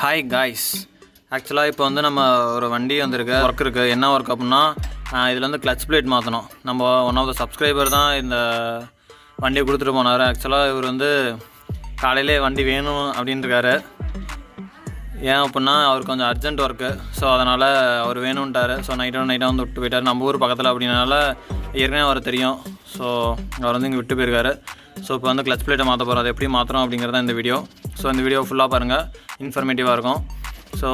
Hi guys, ஆக்சுவலாக இப்போ வந்து நம்ம ஒரு வண்டி வந்திருக்கு, ஒர்க் இருக்குது. என்ன ஒர்க் அப்படின்னா, இதில் வந்து கிளச் பிளேட் மாற்றணும். நம்ம ஒன் ஆஃப் த சப்ஸ்கிரைபர் தான் இந்த வண்டியை கொடுத்துட்டு போனார். ஆக்சுவலாக இவர் வந்து காலையிலே வண்டி வேணும் அப்படின்ட்டுருக்காரு. ஏன் அப்படின்னா அவருக்கு கொஞ்சம் அர்ஜென்ட் ஒர்க்கு, ஸோ அதனால் அவர் வேணும்ன்ட்டார். ஸோ நைட்டாக வந்து விட்டு போயிட்டார். நம்ம ஊர் பக்கத்தில் அப்படின்னால ஏற்கனவே அவர் தெரியும். ஸோ அவர் வந்து இங்கே விட்டு போயிருக்காரு. ஸோ இப்போ வந்து கிளச் பிளேட்டை மாற்ற போகிறோம். அதை எப்படி மாற்றுறோம் அப்படிங்கிறத இந்த வீடியோ. ஸோ இந்த வீடியோ ஃபுல்லாக பாருங்கள், இன்ஃபர்மேட்டிவாக இருக்கும். So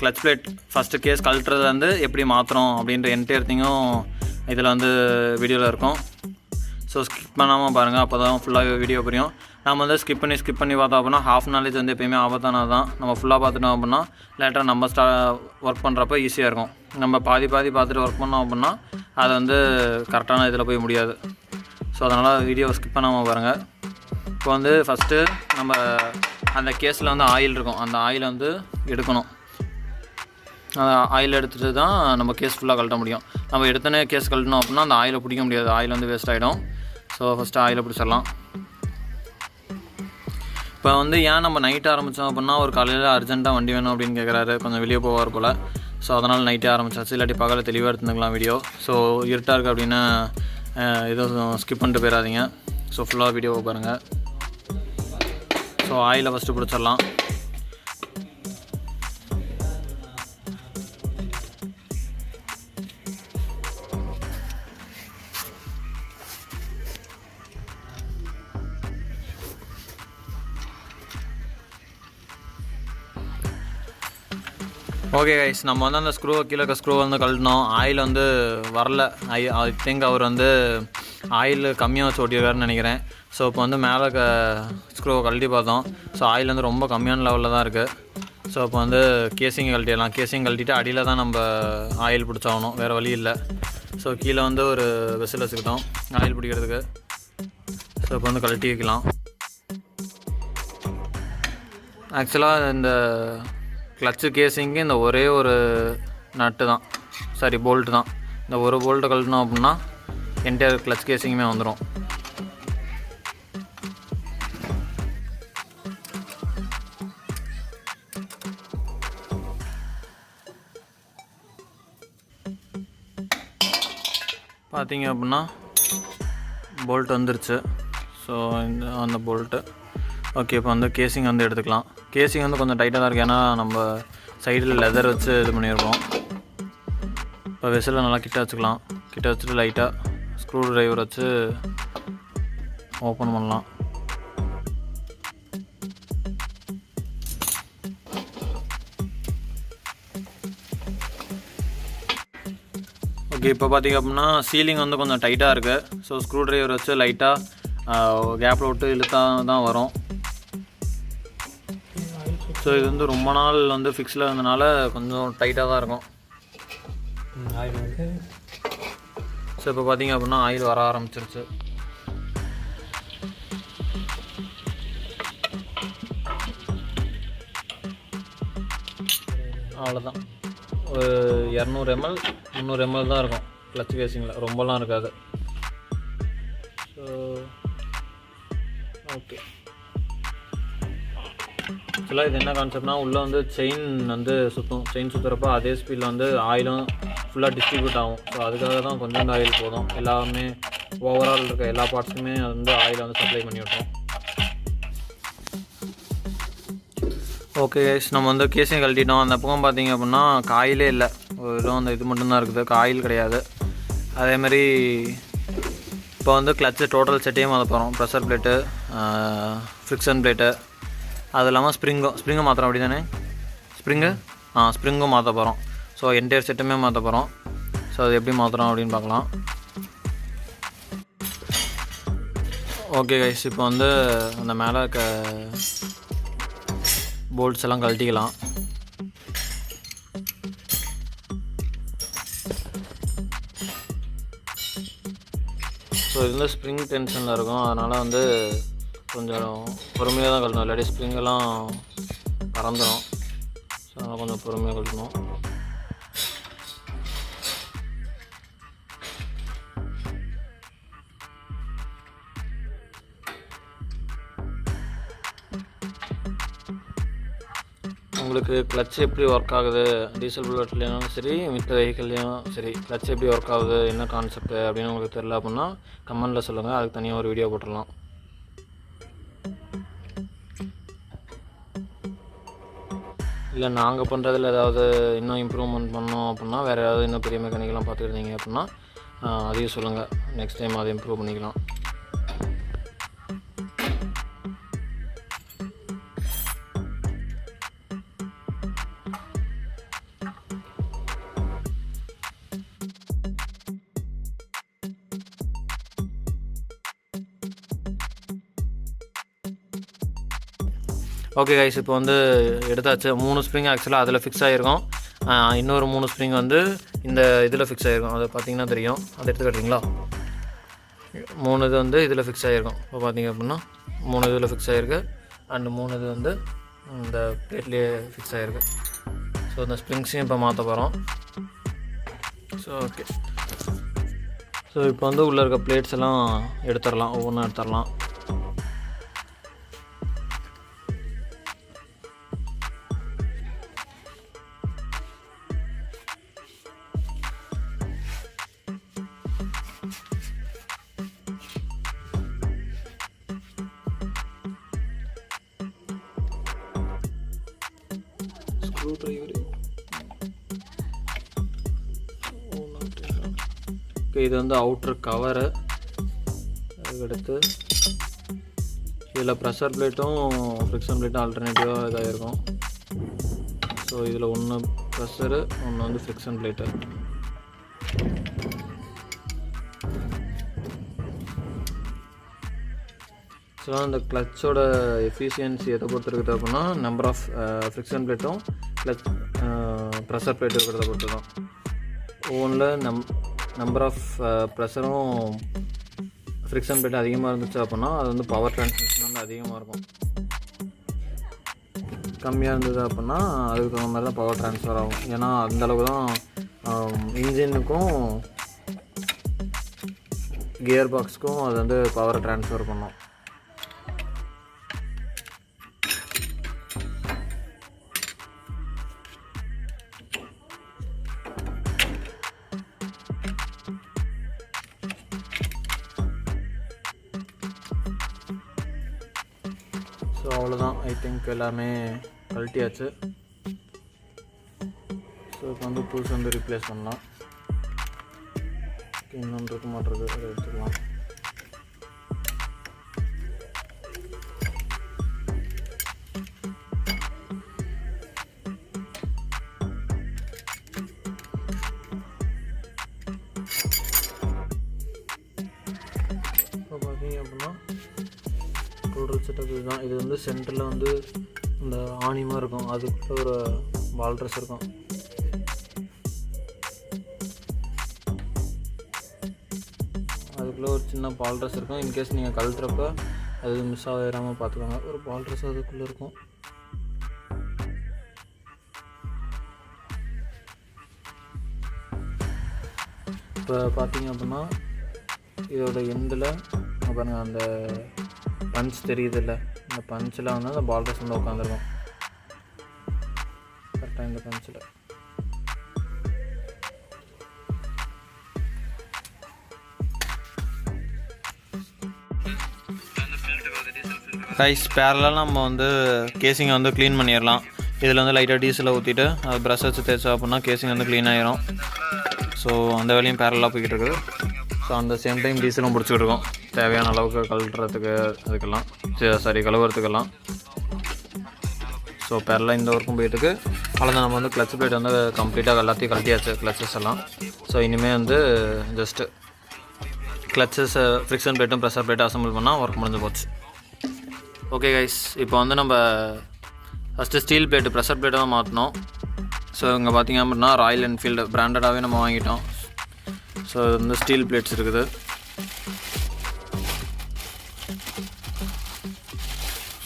clutch plate first case கழட்டுறதுலேருந்து எப்படி மாற்றுறோம் அப்படின்ற என்டையர் திங்கும் இதில் வந்து வீடியோவில் இருக்கும். ஸோ ஸ்கிப் பண்ணாமல் பாருங்கள், அப்போ தான் ஃபுல்லாக வீடியோ புரியும். நம்ம வந்து ஸ்கிப் பண்ணி பார்த்தோம் அப்படின்னா ஹாஃப் நாலேஜ் வந்து எப்போயுமே ஆபத்தானது தான். நம்ம ஃபுல்லாக பார்த்துட்டோம் அப்படின்னா லேட்டராக நம்ம ஒர்க் பண்ணுறப்ப ஈஸியாக இருக்கும். நம்ம பாதி பார்த்துட்டு ஒர்க் பண்ணோம் அப்படின்னா அது வந்து கரெக்டான இதில் போய் முடியாது. ஸோ அதனால் வீடியோ ஸ்கிப் பண்ணாமல் பாருங்கள். இப்போ வந்து ஃபஸ்ட்டு நம்ம அந்த கேஸில் வந்து ஆயில் இருக்கும், அந்த ஆயில் வந்து எடுக்கணும். அந்த ஆயில் எடுத்துகிட்டு தான் நம்ம கேஸ் ஃபுல்லாக கழட்ட முடியும். நம்ம எடுத்தோன்னே கேஸ் கழட்டணும் அப்படின்னா அந்த ஆயிலை பிடிக்க முடியாது, ஆயில் வந்து வேஸ்ட் ஆகிடும். ஸோ ஃபஸ்ட்டு ஆயிலை பிடிச்சிடலாம். இப்போ வந்து ஏன் நம்ம நைட்டு ஆரம்பித்தோம் அப்படின்னா, ஒரு காலையில் அர்ஜென்ட்டாக வண்டி வேணும் அப்படின்னு கேட்குறாரு, கொஞ்சம் வெளியே போவார் போல். ஸோ அதனால் நைட்டே ஆரம்பிச்சாச்சு, இல்லாட்டி பகலில் தெளிவாக எடுத்துக்கலாம் வீடியோ. ஸோ இருட்டாக இருக்குது அப்படின்னா எதுவும் ஸ்கிப் பண்ணிட்டு போயிடாதீங்க. ஸோ ஃபுல்லாக வீடியோவை பாருங்கள். ஸோ ஆயிலை ஃபஸ்ட்டு பிடிச்சிடலாம். ஓகே கைஸ், நம்ம வந்து அந்த கீழே ஸ்க்ரூ வந்து கழட்டினோம். ஆயில் வந்து வரல. ஐ திங்க் அவர் வந்து ஆயில் கம்மியாக வச்சு ஓட்டியிருக்காருன்னு நினைக்கிறேன். ஸோ இப்போ வந்து மேலே ஸ்க்ரூவை கழட்டி பார்த்தோம். ஸோ ஆயில் வந்து ரொம்ப கம்மியான லெவலில் தான் இருக்குது. ஸோ இப்போ வந்து கேசிங் கழட்டிடலாம். கேசிங் கழட்டிட்டு அடியில் தான் நம்ம ஆயில் பிடிச்சாகணும், வேறு வழி இல்லை. ஸோ கீழே வந்து ஒரு வெசில் வச்சுக்கிட்டோம் ஆயில் பிடிக்கிறதுக்கு. ஸோ இப்போ வந்து கழட்டி வைக்கலாம். ஆக்சுவலாக இந்த கிளச்சு கேஸிங்கு இந்த ஒரே ஒரு நட்டு தான், சாரி போல்ட்டு தான். இந்த ஒரு போல்ட்டை கழட்டினோம் அப்படின்னா என்டையர் கிளச் கேஸிங்குமே வந்துடும். பார்த்தீங்க அப்படின்னா போல்ட் வந்துருச்சு. ஸோ இந்த அந்த போல்ட்டு ஓகே. இப்போ வந்து கேஸிங் வந்து எடுத்துக்கலாம். கேஸிங் வந்து கொஞ்சம் டைட்டாக தான் இருக்குது, ஏன்னா நம்ம சைடில் லெதர் வச்சு இது பண்ணியிருக்கோம். இப்போ வெசில் நல்லா கிட்ட வச்சுக்கலாம். கிட்ட வச்சுட்டு லைட்டாக ஸ்க்ரூ ட்ரைவர் வச்சு ஓப்பன் பண்ணலாம். ஓகே, இப்போ பார்த்திங்க அப்படின்னா சீலிங் வந்து கொஞ்சம் டைட்டாக இருக்குது. ஸோ ஸ்க்ரூ ட்ரைவர் வச்சு லைட்டாக கேப்பில் விட்டு இழுத்தா தான் வரும். ஸோ இது வந்து ரொம்ப நாள் வந்து ஃபிக்ஸில் இருந்தனால கொஞ்சம் டைட்டாக தான் இருக்கும். ஸோ இப்போ பார்த்திங்க அப்படின்னா ஆயில் வர ஆரம்பிச்சிருச்சு. அவ்வளோதான், ஒரு 200 ml 300 ml தான் இருக்கும் கிளச் கேசிங்கில், ரொம்பலாம் இருக்காது. ஸோ ஓகே, ஆக்சுவலாக இது என்ன கான்செப்ட்னா, உள்ளே வந்து செயின் வந்து சுற்றும். செயின் சுற்றுறப்போ அதே ஸ்பீடில் வந்து ஆயிலும் ஃபுல்லாக டிஸ்ட்ரிபியூட் ஆகும். ஸோ அதுக்காக தான் கொஞ்சம் ஆயில் போதும். எல்லாமே ஓவரால் இருக்க எல்லா பார்ட்ஸுக்குமே வந்து ஆயில் வந்து சப்ளை பண்ணி விட்டோம். ஓகே கைஸ், நம்ம வந்து கேஸையும் கழட்டிட்டோம். அந்த பக்கம் பார்த்திங்க அப்படின்னா காயிலே இல்லை, வெறும் அந்த இது மட்டும்தான் இருக்குது, காயில் கிடையாது. அதேமாதிரி இப்போ வந்து கிளச்சு டோட்டல் செட்டையும் மாற்ற போகிறோம். ப்ரெஷர் பிளேட்டு, ஃப்ரிக்ஷன் பிளேட்டு, அது இல்லாமல் ஸ்ப்ரிங்கும் மாற்றுறோம். அப்படி தானே ஸ்ப்ரிங்கும் மாற்ற போகிறோம். ஸோ என்டையர் செட்டுமே மாற்ற போகிறோம். ஸோ அது எப்படி மாற்றுறோம் அப்படின்னு பார்க்கலாம். ஓகே கைஸ், இப்போ வந்து அந்த மேலே போல்ட்ஸ் எல்லாம் கழட்டிக்கலாம். ஸோ இது வந்து ஸ்ப்ரிங் டென்ஷனில் இருக்கும், அதனால் வந்து கொஞ்சம் பொறுமையாக தான் கழட்டணும், இல்லாட்டி ஸ்ப்ரிங்கெல்லாம் பறந்துடும். ஸோ அதனால் கொஞ்சம் பொறுமையாக கழட்டணும். உங்களுக்கு கிளட்ச் எப்படி ஒர்க் ஆகுது, டீசல் புல்லட்லேயும் சரி மித்த வெஹிக்கிள்லேயும் சரி கிளட்ச் எப்படி ஒர்க் ஆகுது, என்ன கான்செப்ட் அப்படின்னு உங்களுக்கு தெரியல அப்படின்னா கமெண்டில் சொல்லுங்கள், அதுக்கு தனியாக ஒரு வீடியோ போட்டுடலாம். இல்லை நாங்கள் பண்ணுறதுல ஏதாவது இன்னும் இம்ப்ரூவ்மெண்ட் பண்ணோம் அப்படின்னா வேறு ஏதாவது இன்னும் பெரிய மெக்கானிக்கெலாம் பார்த்துருந்தீங்க அப்படின்னா அதையும் சொல்லுங்கள், நெக்ஸ்ட் டைம் அதை இம்ப்ரூவ் பண்ணிக்கலாம். ஓகே கைஸ், இப்போ வந்து எடுத்தாச்சு. 3 ஸ்ப்ரிங் ஆக்சுவலாக அதில் ஃபிக்ஸ் ஆகிருக்கும், இன்னொரு 3 ஸ்ப்ரிங் வந்து இந்த இதில் ஃபிக்ஸ் ஆகிருக்கும். அதை பார்த்தீங்கன்னா தெரியும், அதை எடுத்து காட்டுறீங்களா? 3 இது வந்து இதில் ஃபிக்ஸ் ஆகிருக்கும். இப்போ பார்த்தீங்க அப்படின்னா 3 இதில் ஃபிக்ஸ் ஆகிருக்கு, அண்டு 3 இது வந்து இந்த பிளேட்லேயே ஃபிக்ஸ் ஆகிருக்கு. ஸோ இந்த ஸ்ப்ரிங்ஸையும் இப்போ மாற்ற போகிறோம். ஸோ ஓகே, ஸோ இப்போ வந்து உள்ளே இருக்க பிளேட்ஸ் எல்லாம் எடுத்துடலாம், ஒவ்வொன்றா எடுத்துடலாம். இது வந்து அவுட்டர் கவரு. அதுக்கடுத்து இதில் ப்ரெஷர் பிளேட்டும் ஃப்ரிக்ஷன் பிளேட்டும் ஆல்டர்னேட்டிவாக இதாக இருக்கும். ஸோ இதில் ஒன்று ப்ரெஷரு, ஒன்று வந்து ஃப்ரிக்ஷன் பிளேட்டு. ஸோ அந்த கிளச்சோட எஃபிஷியன்சி எதை பொறுத்து இருக்குது அப்படின்னா நம்பர் ஆஃப் ஃப்ரிக்ஷன் பிளேட்டும் கிளச் ப்ரெஷர் பிளேட் இருக்கிறத பொறுத்து தான். ஒவ்வொன்றில் நம்பர் ஆஃப் ப்ரெஷரும் ஃப்ரிக்ஷன் பிளேட் அதிகமாக இருந்துச்சு அப்படின்னா அது வந்து பவர் டிரான்ஸ்மிஷன் வந்து அதிகமாக இருக்கும். கம்மியாக இருந்தது அப்படின்னா அதுக்கு தகுந்த மாதிரி தான் பவர் ட்ரான்ஸ்ஃபர் ஆகும். ஏன்னா அந்தளவுக்கு தான் இன்ஜினுக்கும் கியர் பாக்ஸுக்கும் அது வந்து பவரை ட்ரான்ஸ்ஃபர் பண்ணும். ஸோ அவ்வளோதான், ஐ திங்க் எல்லாமே கழட்டியாச்சு. ஸோ இப்போ வந்து புதுசு வந்து ரீப்ளேஸ் பண்ணலாம். இன்னொன்று இருக்க மாட்டிருக்கு, அதை எடுத்துக்கலாம். இப்போ பார்த்தீங்க அப்படின்னா டோட்டல் செட்டப் இதுதான். இது வந்து சென்டரில் வந்து இந்த ஆணிமாக இருக்கும், அதுக்குள்ள ஒரு பால் ட்ரெஸ் இருக்கும். அதுக்குள்ளே ஒரு சின்ன பால் ட்ரெஸ் இருக்கும். இன்கேஸ் நீங்கள் கழட்டுறப்ப அது மிஸ் ஆகிடாமல் பார்த்துக்கோங்க. ஒரு பால் ட்ரெஸ் அதுக்குள்ளே இருக்கும். இப்போ பார்த்தீங்க அப்படின்னா இதோட எண்டில் பாருங்கள், அந்த பஞ்ச் தெரியுது இல்லை, இந்த பஞ்சில் வந்து அந்த பால் ட்ரெஸ் வந்து உட்காந்துருக்கும் கரெக்டாக இந்த பஞ்சில். ரைஸ் பேரலாக நம்ம வந்து கேசிங்கை வந்து க்ளீன் பண்ணிடலாம். இதில் வந்து லைட்டாக டீசலை ஊற்றிட்டு அது ப்ரஷ் வச்சு தேய்ச்சா அப்படின்னா கேசிங் வந்து க்ளீன் ஆகிரும். ஸோ அந்த வேலையும் பேரலாக போய்கிட்டு இருக்குது. ஸோ அந்த சேம் டைம் டீசலும் பிடிச்சிக்கிட்டு இருக்கோம், தேவையான அளவுக்கு கழுவுறதுக்கு அதுக்கெல்லாம், கழுவுறதுக்கெல்லாம். ஸோ பேரலாக இந்த ஒர்க்கும் போயிட்டுருக்கு. அவ்வளோதான், நம்ம வந்து கிளச் பிளேட் வந்து கம்ப்ளீட்டாக எல்லாத்தையும் கழட்டியாச்சு, கிளச்சஸ் எல்லாம். ஸோ இனிமேல் வந்து ஜஸ்ட்டு கிளச்சஸ் ஃப்ரிக்ஷன் பிளேட்டும் ப்ரெஷர் பிளேட்டும் அசம்பிள் பண்ணால் ஒர்க் முடிஞ்சு போச்சு. ஓகே கைஸ், இப்போ வந்து நம்ம ஃபஸ்ட்டு ஸ்டீல் பிளேட்டு ப்ரெஷர் பிளேட்டை தான் மாற்றினோம். ஸோ இங்கே பார்த்திங்க அப்படின்னா ராயல் என்ஃபீல்டு பிராண்டடாகவே நம்ம வாங்கிட்டோம். ஸோ இது வந்து ஸ்டீல் பிளேட்ஸ் இருக்குது.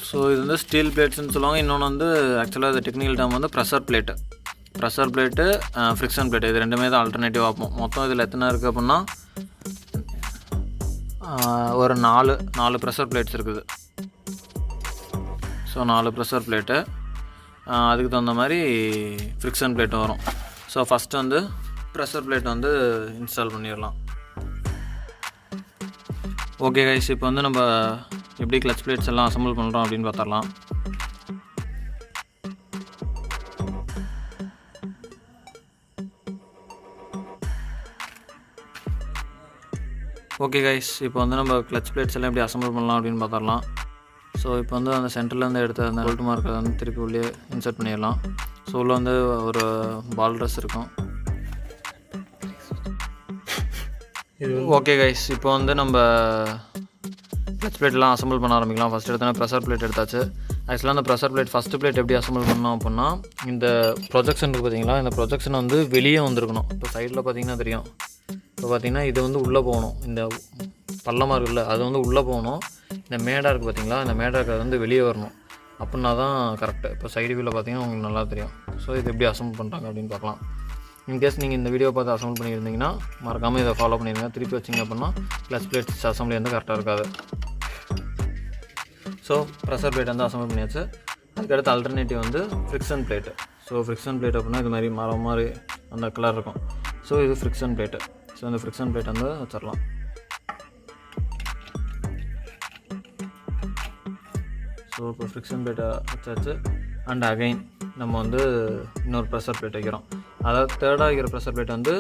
ஸோ இது வந்து ஸ்டீல் பிளேட்ஸ்னு சொல்லுவாங்க. இன்னொன்று வந்து ஆக்சுவலாக இது டெக்னிக்கல் டேர்ம் வந்து ப்ரெஷர் பிளேட்டு, ஃப்ரிக்ஷன் பிளேட்டு, இது ரெண்டுமே தான் ஆல்டர்னேட்டிவ் ஆகும். மொத்தம் இதில் எத்தனை இருக்குது அப்படின்னா ஒரு 4 ப்ரெஷர் பிளேட்ஸ் இருக்குது. ஸோ 4 ப்ரெஷர் பிளேட்டு, அதுக்கு தகுந்த மாதிரி ஃப்ரிக்ஷன் பிளேட்டும் வரும். ஸோ ஃபஸ்ட்டு வந்து ப்ரெஷர் பிளேட் வந்து இன்ஸ்டால் பண்ணிடலாம். ஓகே கைஸ், இப்போ வந்து நம்ம எப்படி கிளச் பிளேட்ஸ் எல்லாம் அசம்பிள் பண்ணுறோம் அப்படின்னு பார்த்துடலாம். ஓகே கைஸ், இப்போ வந்து நம்ம கிளச் பிளேட்ஸ் எல்லாம் எப்படி அசம்பிள் பண்ணலாம் அப்படின்னு பார்த்துடலாம். ஸோ இப்போ வந்து அந்த சென்டர்லேருந்து எடுத்த அந்த போல்ட் மார்க்கை வந்து திருப்பி உள்ளே இன்சர்ட் பண்ணிடலாம். ஸோ உள்ளே வந்து ஒரு பால் ட்ரெஸ் இருக்கும். ஓகே கைஸ், இப்போ வந்து நம்ம கிளச் பிளேட்லாம் அசம்பிள் பண்ண ஆரம்பிக்கலாம். ஃபஸ்ட் எடுத்தோன்னா ப்ரெஷர் பிளேட் எடுத்தாச்சு. ஆக்சுவலாக அந்த ப்ரெஷர் பிளேட் ஃபஸ்ட்டு பிளேட் எப்படி அசம்பிள் பண்ணோம் அப்படின்னா, இந்த ப்ரொஜெக்ஷன் இருக்குது பார்த்தீங்களா, இந்த ப்ரொஜெக்ஷன் வந்து வெளியே வந்துருக்கணும். இப்போ சைடில் பார்த்தீங்கன்னா தெரியும். இப்போ பார்த்தீங்கன்னா இது வந்து உள்ளே போகணும். இந்த பள்ளமாக இருக்குல்ல, அது வந்து உள்ளே போகணும். இந்த மேடாக இருக்குது பார்த்தீங்களா, இந்த மேடாக இருக்கிறது வந்து வெளியே வரணும். அப்படின்னா தான் கரெக்டு. இப்போ சைடு வியூவில் பார்த்தீங்கன்னா உங்களுக்கு நல்லா தெரியும். ஸோ இது எப்படி அசம்பிள் பண்ணுறாங்க அப்படின்னு பார்க்கலாம். இன்கேஸ் நீங்கள் இந்த வீடியோ பார்த்து அசம்பிள் பண்ணியிருந்தீங்கன்னா மறக்காமல் இதை ஃபாலோ பண்ணிடுங்க. திருப்பி வச்சிங்க அப்படின்னா கிளச் பிளேட்ஸ் அசம்பிளி வந்து கரெக்டாக இருக்காது. ஸோ ப்ரெஷர் பிளேட் வந்து அசம்பிள் பண்ணியாச்சு. அதுக்கடுத்து அல்டர்னேட்டிவ் வந்து friction plate. So friction plate அப்படின்னா இது மாதிரி மரம் மாதிரி அந்த கலர் இருக்கும். ஸோ இது ஃப்ரிக்ஷன் பிளேட்டு. ஸோ இந்த ஃப்ரிக்ஷன் பிளேட் வந்து வச்சிடலாம். ஸோ இப்போ ஃப்ரிக்ஷன் பிளேட்டை வச்சாச்சு. அண்ட் அகைன் நம்ம வந்து இன்னொரு ப்ரெஷர் பிளேட் வைக்கிறோம். அதாவது தேர்டாக வைக்கிற ப்ரெஷர் பிளேட் வந்து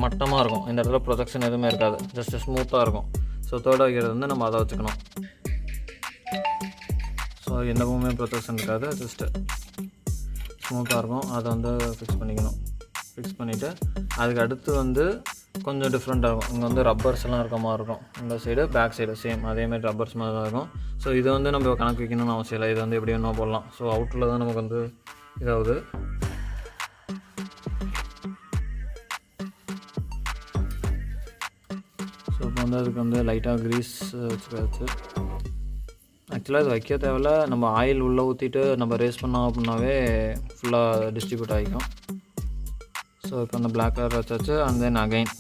மட்டமாக இருக்கும். இந்த இடத்துல ப்ரொஜெக்ஷன் எதுவுமே இருக்காது, ஜஸ்ட் ஸ்மூத்தாக இருக்கும். ஸோ தேர்டாக வைக்கிறது வந்து நம்ம அதை வச்சுக்கணும். ஸோ எந்த பக்கமே ப்ரொஜெக்ஷன் இருக்காது, ஜஸ்ட்டு ஸ்மூத்தாக இருக்கும். அதை வந்து ஃபிக்ஸ் பண்ணிக்கணும். ஃபிக்ஸ் பண்ணிவிட்டு அதுக்கு அடுத்து வந்து கொஞ்சம் டிஃப்ரெண்ட்டாக இருக்கும். இங்கே வந்து ரப்பர்ஸ் எல்லாம் இருக்க மாதிரி இருக்கும். இந்த சைடு பேக் சைடு சேம் அதேமாதிரி ரப்பர்ஸ் மாதிரி தான் இருக்கும். ஸோ இது வந்து நம்ம கணக்கு வைக்கணும்னு அவசியம் இல்லை. இது வந்து எப்படி வேணால் போடலாம். ஸோ அவுட்டில் தான் நமக்கு வந்து இதாகுது. ஸோ இப்போ வந்து அதுக்கு வந்து லைட்டாக க்ரீஸ் வச்சுக்காச்சு. ஆக்சுவலாக இது வைக்க தேவையில்ல. நம்ம ஆயில் உள்ளே ஊற்றிட்டு நம்ம ரேஸ் பண்ணோம் அப்படின்னாவே ஃபுல்லாக டிஸ்ட்ரிபியூட் ஆகிக்கும். ஸோ இப்போ அந்த பிளாக் கலர் வச்சாச்சு. அண்ட் தென் அகைன்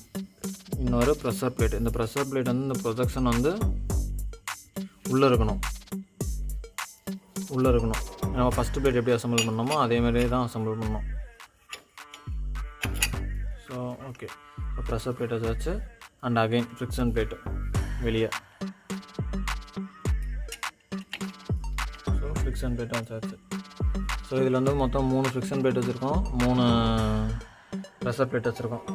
இன்னொரு ப்ரெஷர் பிளேட். இந்த ப்ரெஷர் பிளேட் வந்து இந்த ப்ரொஜெக்ஷன் வந்து உள்ளே இருக்கணும். நம்ம ஃபஸ்ட்டு பிளேட் எப்படி அசம்பிள் பண்ணோமோ அதேமாதிரியே தான் அசம்பிள் பண்ணோம். ஸோ ஓகே, இப்போ ப்ரெஷர் பிளேட் வச்சாச்சு. அண்ட் அகைன் ஃப்ரிக்ஷன் பிளேட்டு வெளியே. ஸோ ஃப்ரிக்ஷன் பிளேட்டும் வச்சாச்சு. ஸோ இதில் வந்து மொத்தம் 3 ஃப்ரிக்ஷன் பிளேட் வச்சுருக்கோம், 3 ப்ரெஷர் பிளேட் வச்சுருக்கோம்.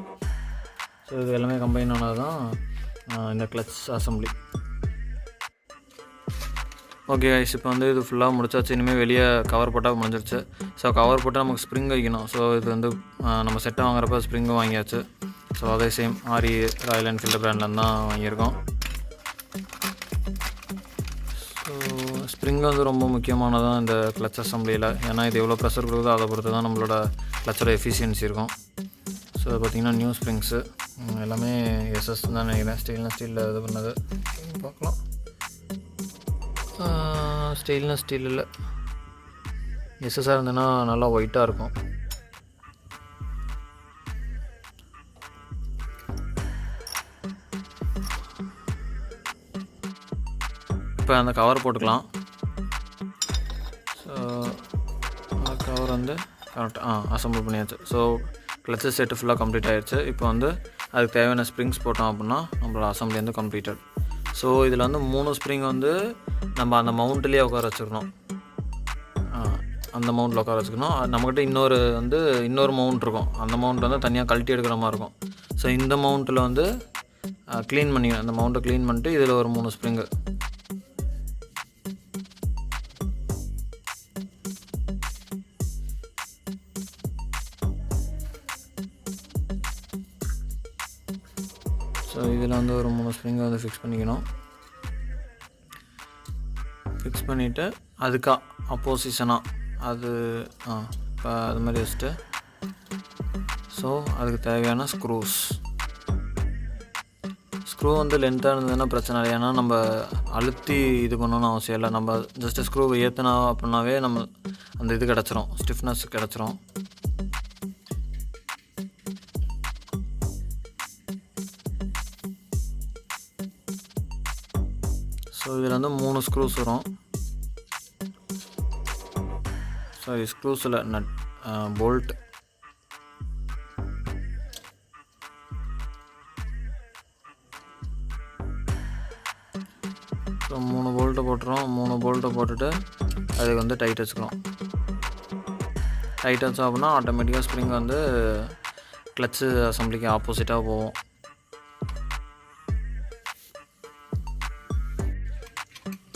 ஸோ இது எல்லாமே கம்பைன் ஆனது தான் இந்த கிளச் அசம்பிளி. ஓகே கைஸ், இப்போ வந்து இது ஃபுல்லாக முடிச்சாச்சு. இனிமேல் வெளியே கவர் போட்டால் முடிஞ்சிருச்சு. ஸோ கவர் போட்டால் நமக்கு ஸ்ப்ரிங் வைக்கணும். ஸோ இது வந்து நம்ம செட்டை வாங்குறப்ப ஸ்ப்ரிங்கும் வாங்கியாச்சு. ஸோ அதே சேம் ஆரி ராயல் என்ஃபீல்டு பிராண்ட்லேருந்து தான் வாங்கியிருக்கோம். ஸோ ஸ்ப்ரிங் வந்து ரொம்ப முக்கியமானதான் இந்த கிளச் அசம்பிளியில். ஏன்னா இது எவ்வளோ ப்ரெஷர் கொடுக்குதோ அதை பொறுத்து தான் நம்மளோட கிளச்சோட எஃபிஷியன்சி இருக்கும். ஸோ பார்த்திங்கன்னா நியூ ஸ்ப்ரிங்ஸு எல்லாமே எஸ்எஸ் தான் நினைக்கிறேன். ஸ்டீலில் இது பண்ணது பார்க்கலாம். ஸ்டீல் இல்லை, எஸ்எஸ்ஸாக இருந்ததுன்னா நல்லா ஒயிட்டாக இருக்கும். இப்போ அந்த கவர் போட்டுக்கலாம். ஸோ அந்த கவர் வந்து கரெக்டாக அசம்பிள் பண்ணியாச்சு. ஸோ கிளச்சு செட்டு ஃபுல்லாக கம்ப்ளீட் ஆகிடுச்சு. இப்போ வந்து அதுக்கு தேவையான ஸ்ப்ரிங்ஸ் போட்டோம் அப்படின்னா நம்மளோட அசம்பிளி வந்து கம்ப்ளீட்டட். ஸோ இதில் வந்து 3 ஸ்ப்ரிங் வந்து நம்ம அந்த மவுண்ட்லேயே உட்கார வச்சுருக்கணும். அந்த மவுண்டில் உட்கார வச்சுக்கணும். நம்மக்கிட்ட இன்னொரு மவுண்ட் இருக்கும். அந்த மவுண்ட் வந்து தனியாக கழட்டி எடுக்கிற மாதிரி இருக்கும். ஸோ இந்த மவுண்ட்டில் வந்து க்ளீன் பண்ணிக்கணும். அந்த மவுண்ட்டை க்ளீன் பண்ணிட்டு இதில் ஒரு 3 ஸ்ப்ரிங்கு. ஸோ இதில் வந்து ஒரு 3 ஸ்ப்ரிங்கை வந்து ஃபிக்ஸ் பண்ணிக்கணும். ஃபிக்ஸ் பண்ணிவிட்டு அதுக்கு அப்போசிஷனாக அது இப்போ அது மாதிரி வச்சுட்டு ஸோ அதுக்கு தேவையான ஸ்க்ரூ வந்து லென்த்தாக இருந்ததுன்னா பிரச்சனை இல்லை. ஏன்னா நம்ம அழுத்தி இது பண்ணணும்னு அவசியம் இல்லை. நம்ம ஜஸ்ட்டு ஸ்க்ரூவை ஏற்றினா அப்படின்னாவே நம்ம அந்த இது கிடச்சிரும், ஸ்டிஃப்னஸ் கிடச்சிரும். ஸோ இதில் வந்து 3 ஸ்க்ரூஸ் வரும். ஸோ சாரி ஸ்க்ரூஸில் நட் போல்ட். ஸோ 3 போல்ட்டு போட்டுறோம். 3 போல்ட்டை போட்டுட்டு அதுக்கு வந்து டைட் வச்சுக்கலாம். டைட் வச்சோம் அப்படின்னா ஆட்டோமேட்டிக்காக ஸ்ப்ரிங் வந்து கிளச்சு அசம்பிளிக்கு ஆப்போசிட்டாக போகும்.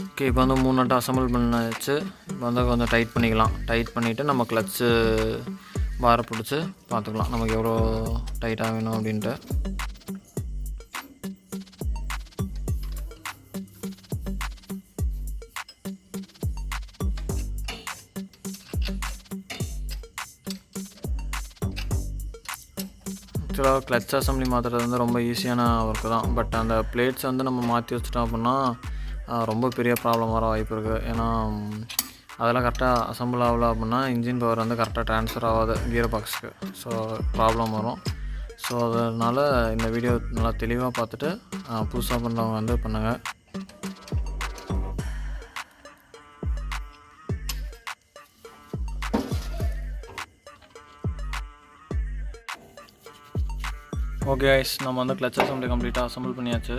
ஓகே, இப்போ வந்து 3 நட்டு அசம்பிள் பண்ணிச்சு. இப்போ வந்து கொஞ்சம் டைட் பண்ணிக்கலாம். டைட் பண்ணிவிட்டு நம்ம கிளச்சு பாரை பிடிச்சி பார்த்துக்கலாம் நமக்கு எவ்வளோ டைட்டாக வேணும் அப்படின்ட்டு. ஆக்சுவலாக கிளச் அசம்பிளி மாற்றுறது வந்து ரொம்ப ஈஸியான ஒர்க்கு தான். பட் அந்த பிளேட்ஸ் வந்து நம்ம மாற்றி வச்சிட்டோம் அப்படின்னா ரொம்ப பெரிய ப்ராப்ளம் வர வாய்ப்பு இருக்குது. ஏன்னா அதெல்லாம் கரெக்டாக அசம்பிள் ஆகலை அப்படின்னா இன்ஜின் பவர் வந்து கரெக்டாக ட்ரான்ஸ்ஃபர் ஆகாது கியர் பாக்ஸுக்கு. ஸோ ப்ராப்ளம் வரும். ஸோ அதனால் இந்த வீடியோ நல்லா தெளிவாக பார்த்துட்டு புதுசாக பண்ணுறவங்க வந்து பண்ணுங்கள். ஓகே கைஸ், நம்ம வந்து கிளச் அசம்பிளி கம்ப்ளீட்டாக அசம்பிள் பண்ணியாச்சு.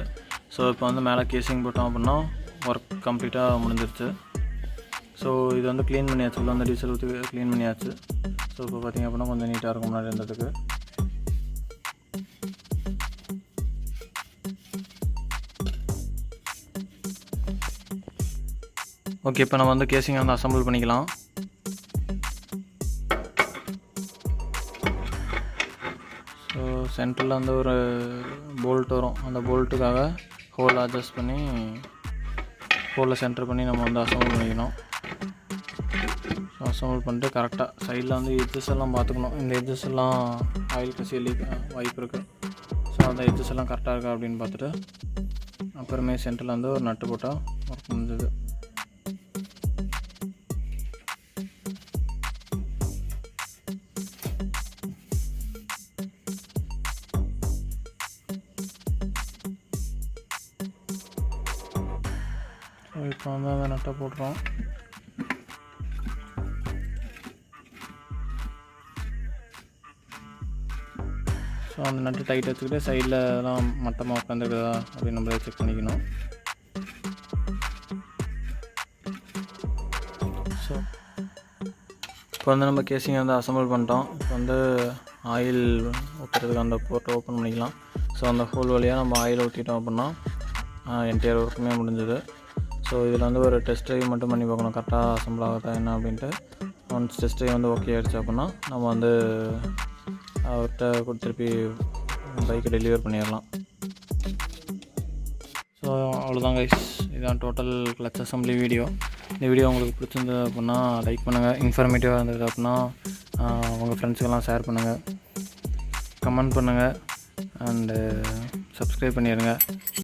ஸோ இப்போ வந்து மேலே கேசிங் போட்டோம் அப்படின்னா ஒர்க் கம்ப்ளீட்டாக முடிஞ்சிருச்சு. ஸோ இது வந்து க்ளீன் பண்ணியாச்சு. உள்ள வந்து டீசல் ஊற்றி க்ளீன் பண்ணியாச்சு. ஸோ இப்போ பார்த்திங்க அப்படின்னா கொஞ்சம் நீட்டாக இருக்கும் முன்னாடி இருந்ததுக்கு. ஓகே, இப்போ நம்ம வந்து கேசிங்கை வந்து அசம்பிள் பண்ணிக்கலாம். ஸோ சென்டரில் வந்து ஒரு போல்ட் வரும். அந்த போல்ட்டுக்காக ஹோல் அட்ஜஸ்ட் பண்ணி ஹோலில் சென்டர் பண்ணி நம்ம வந்து அசம்பிள் பண்ணிக்கணும். ஸோ அசம்பிள் பண்ணிட்டு கரெக்டாக சைடில் வந்து எட்ஜஸ் எல்லாம் பார்த்துக்கணும். இந்த எட்ஜஸ் எல்லாம் ஆயில் கசி வாய்ப்பு இருக்குது. ஸோ அந்த எட்ஜஸ் எல்லாம் கரெக்டாக இருக்கா அப்படின்னு பார்த்துட்டு அப்புறமே சென்டரில் வந்து ஒரு நட்டு போட்டால் ஒர்க் முடிஞ்சது. ஸோ இப்போ வந்து அந்த நட்டை போட்டுறோம். ஸோ அந்த நட்டு டைட் வச்சுக்கிட்டு சைடில் எல்லாம் மட்டமாக உட்காந்துருக்குதா அப்படின்னு நம்மளே செக் பண்ணிக்கணும். ஸோ இப்போ வந்து நம்ம கேசிங்கை வந்து அசம்பிள் பண்ணிட்டோம். இப்போ வந்து ஆயில் ஊற்றுறதுக்கு அந்த போர்ட்டை ஓப்பன் பண்ணிக்கலாம். ஸோ அந்த ஹோல் வழியாக நம்ம ஆயில் ஊற்றிட்டோம் அப்படின்னா என்டையர் ஒர்க்குமே முடிஞ்சது. ஸோ இதில் வந்து ஒரு டெஸ்ட் ட்ரைவ் மட்டும் பண்ணி பார்க்கணும் கரெக்டாக அசம்பிள் ஆகுதா என்ன அப்படின்ட்டு. ஒன்ஸ் டெஸ்ட் ட்ரைவ் வந்து ஓகே ஆகிடுச்சு அப்படின்னா நம்ம வந்து அவர்கிட்ட திருப்பி பைக்கை டெலிவர் பண்ணிடலாம். ஸோ அவ்வளோதான் கைஸ், இதுதான் டோட்டல் கிளச் அசம்பிளி வீடியோ. இந்த வீடியோ உங்களுக்கு பிடிச்சிருந்தது அப்படின்னா லைக் பண்ணுங்கள். இன்ஃபர்மேட்டிவாக இருந்தது அப்படின்னா உங்கள் ஃப்ரெண்ட்ஸுக்கெல்லாம் ஷேர் பண்ணுங்கள், கமெண்ட் பண்ணுங்கள் அண்டு சப்ஸ்கிரைப் பண்ணிடுங்க.